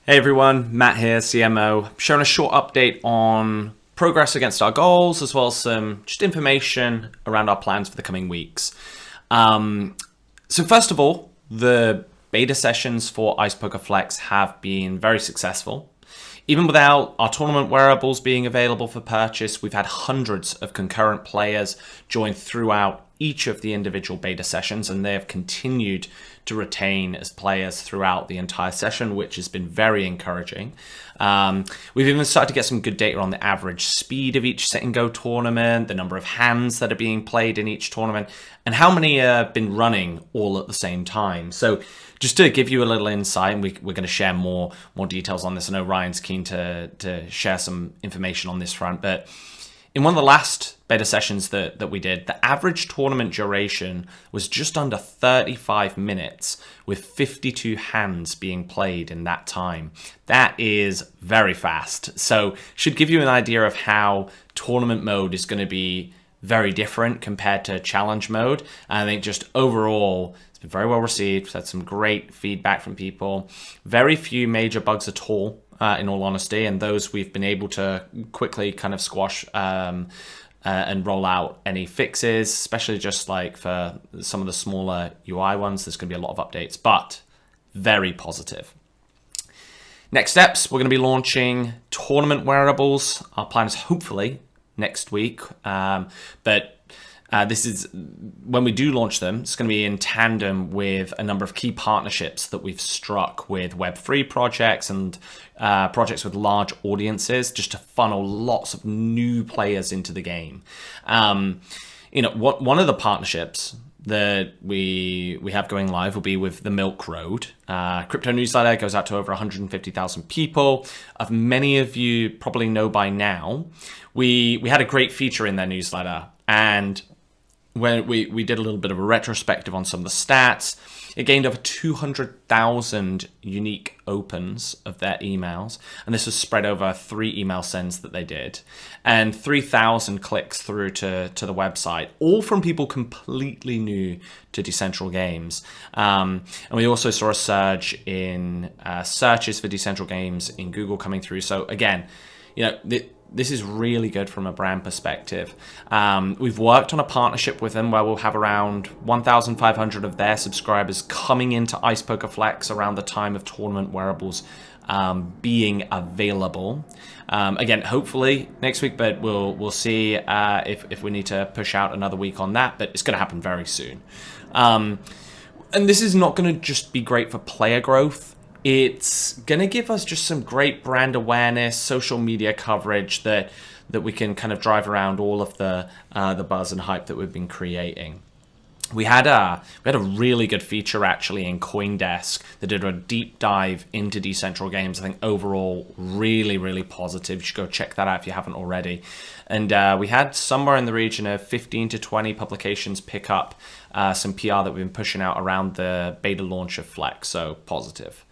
Hey everyone, Matt here, CMO, showing a short update on progress against our goals, as well as some just information around our plans for the coming weeks. So first of all, the beta sessions for Ice Poker Flex have been very successful. Even without our tournament wearables being available for purchase, we've had hundreds of concurrent players join throughout each of the individual beta sessions, and they have continued to retain as players throughout the entire session, which has been very encouraging. We've even started to get some good data on the average speed of each sit and go tournament, the number of hands that are being played in each tournament, and how many have been running all at the same time. So just to give you a little insight, and we're going to share more details on this. I know Ryan's keen to share some information on this front, but in one of the last beta sessions that we did, the average tournament duration was just under 35 minutes, with 52 hands being played in that time. That is very fast. So should give you an idea of how tournament mode is going to be very different compared to challenge mode. And I think just overall, it's been very well received. We've had some great feedback from people. Very few major bugs at all, in all honesty, and those we've been able to quickly kind of squash and roll out any fixes, especially just like for some of the smaller UI ones. There's going to be a lot of updates, but very positive. Next steps, we're going to be launching tournament wearables. Our plan is hopefully next week, but this is when we do launch them. It's going to be in tandem with a number of key partnerships that we've struck with Web3 projects and projects with large audiences, just to funnel lots of new players into the game. One of the partnerships that we have going live will be with the Milk Road. Crypto newsletter goes out to over 150,000 people. Many of you probably know by now, we had a great feature in their newsletter, and when we did a little bit of a retrospective on some of the stats, it gained over 200,000 unique opens of their emails, and this was spread over 3 email sends that they did, and 3,000 clicks through to the website, all from people completely new to Decentral Games. And we also saw a surge in searches for Decentral Games in Google coming through. So again, this is really good from a brand perspective. We've worked on a partnership with them where we'll have around 1,500 of their subscribers coming into Ice Poker Flex around the time of tournament wearables being available. Again, hopefully next week, but we'll see if we need to push out another week on that, but it's going to happen very soon. And this is not going to just be great for player growth. It's going to give us just some great brand awareness, social media coverage that we can kind of drive around all of the buzz and hype that we've been creating. We had a really good feature actually in CoinDesk that did a deep dive into Decentral Games. I think overall really, really positive. You should go check that out if you haven't already. And we had somewhere in the region of 15 to 20 publications pick up some PR that we've been pushing out around the beta launch of Flex, so positive.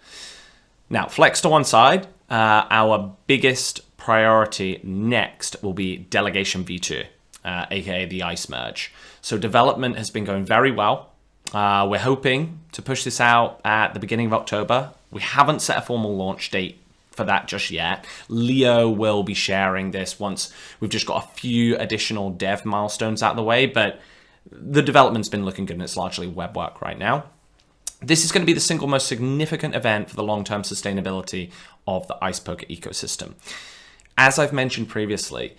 Now, Flex to one side, our biggest priority next will be Delegation V2, aka the Ice Merge. So development has been going very well. We're hoping to push this out at the beginning of October. We haven't set a formal launch date for that just yet. Leo will be sharing this once we've just got a few additional dev milestones out of the way, but the development's been looking good and it's largely web work right now. This is going to be the single most significant event for the long-term sustainability of the ice poker ecosystem. As I've mentioned previously,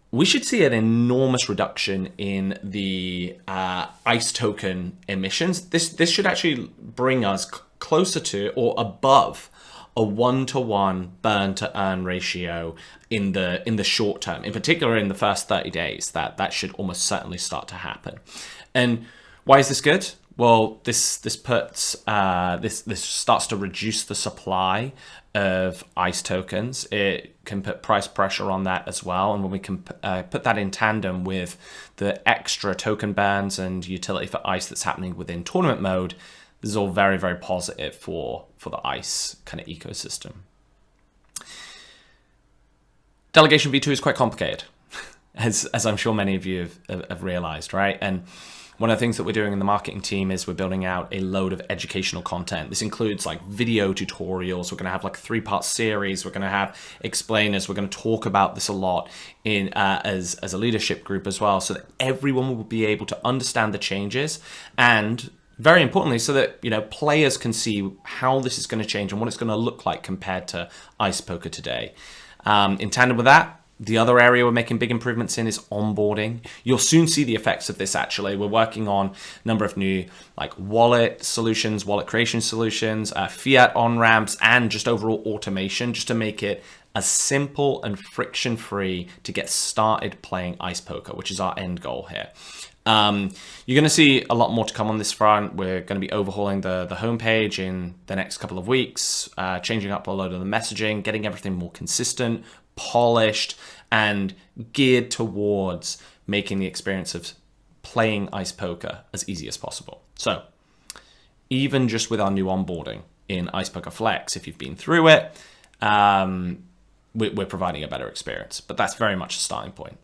we should see an enormous reduction in the ice token emissions. This should actually bring us closer to or above a 1-to-1 burn to earn ratio in the short term, in particular in the first 30 days. That should almost certainly start to happen. And why is this good? Well, this starts to reduce the supply of ICE tokens. It can put price pressure on that as well. And when we can put that in tandem with the extra token bans and utility for ICE that's happening within tournament mode, this is all very, very positive for the ICE kind of ecosystem. Delegation V2 is quite complicated, as I'm sure many of you have realized, right? And one of the things that we're doing in the marketing team is we're building out a load of educational content. This includes like video tutorials. We're going to have like a 3-part series. We're going to have explainers. We're going to talk about this a lot in as a leadership group as well, so that everyone will be able to understand the changes, and very importantly, so that, you know, players can see how this is going to change and what it's going to look like compared to Ice Poker today. In tandem with that, the other area we're making big improvements in is onboarding. You'll soon see the effects of this, actually. We're working on a number of new like wallet solutions, wallet creation solutions, fiat on-ramps, and just overall automation, just to make it as simple and friction-free to get started playing Ice Poker, which is our end goal here. You're going to see a lot more to come on this front. We're going to be overhauling the homepage in the next couple of weeks, changing up a load of the messaging, getting everything more consistent, polished, and geared towards making the experience of playing Ice Poker as easy as possible. So even just with our new onboarding in Ice Poker Flex, if you've been through it, we're providing a better experience, but that's very much a starting point.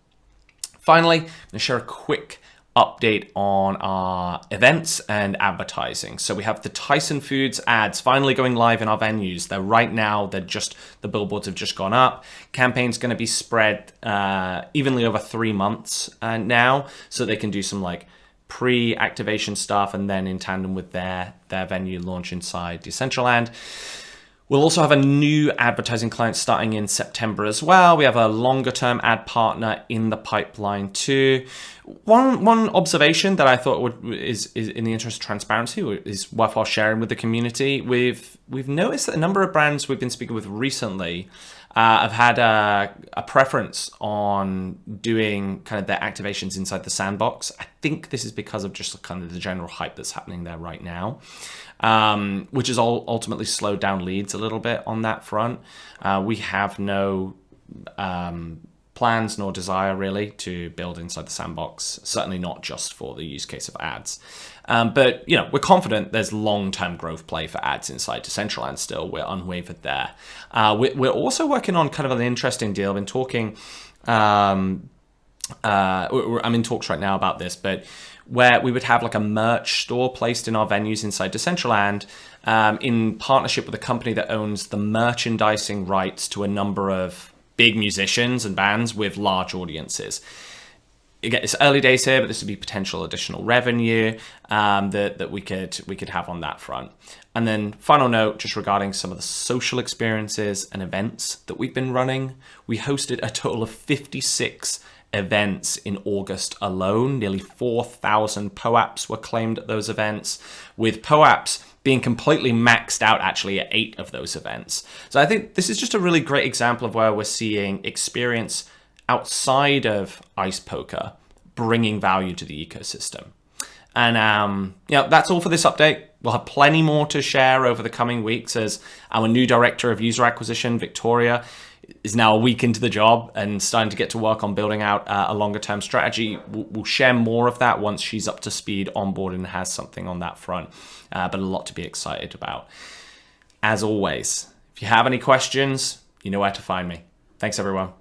Finally, I'm going to share a quick update on our events and advertising. So we have the Tyson Foods ads finally going live in our venues. The billboards have just gone up. Campaign's going to be spread evenly over 3 months now, so they can do some like pre-activation stuff, and then in tandem with their venue launch inside Decentraland. We'll also have a new advertising client starting in September as well. We have a longer-term ad partner in the pipeline too. One observation that I thought is in the interest of transparency is worthwhile sharing with the community. We've noticed that a number of brands we've been speaking with recently have had a preference on doing kind of their activations inside the sandbox. I think this is because of just kind of the general hype that's happening there right now, which has ultimately slowed down leads a little bit on that front. We have no plans nor desire really to build inside the sandbox, certainly not just for the use case of ads. But you know, we're confident there's long-term growth play for ads inside Decentraland still. We're unwavered there. We're also working on kind of an interesting deal. I've been talking, I'm in talks right now about this, but where we would have like a merch store placed in our venues inside Decentraland, in partnership with a company that owns the merchandising rights to a number of big musicians and bands with large audiences. Again, it's early days here, but this would be potential additional revenue that we could have on that front. And then final note, just regarding some of the social experiences and events that we've been running. We hosted a total of 56 events in August alone. Nearly 4,000 POAPs were claimed at those events, with POAPs being completely maxed out actually at 8 of those events. So I think this is just a really great example of where we're seeing experience outside of Ice Poker bringing value to the ecosystem. And that's all for this update. We'll have plenty more to share over the coming weeks as our new director of user acquisition, Victoria, is now a week into the job and starting to get to work on building out a longer term strategy. We'll share more of that once she's up to speed on board and has something on that front, but a lot to be excited about. As always, if you have any questions, you know where to find me. Thanks, everyone.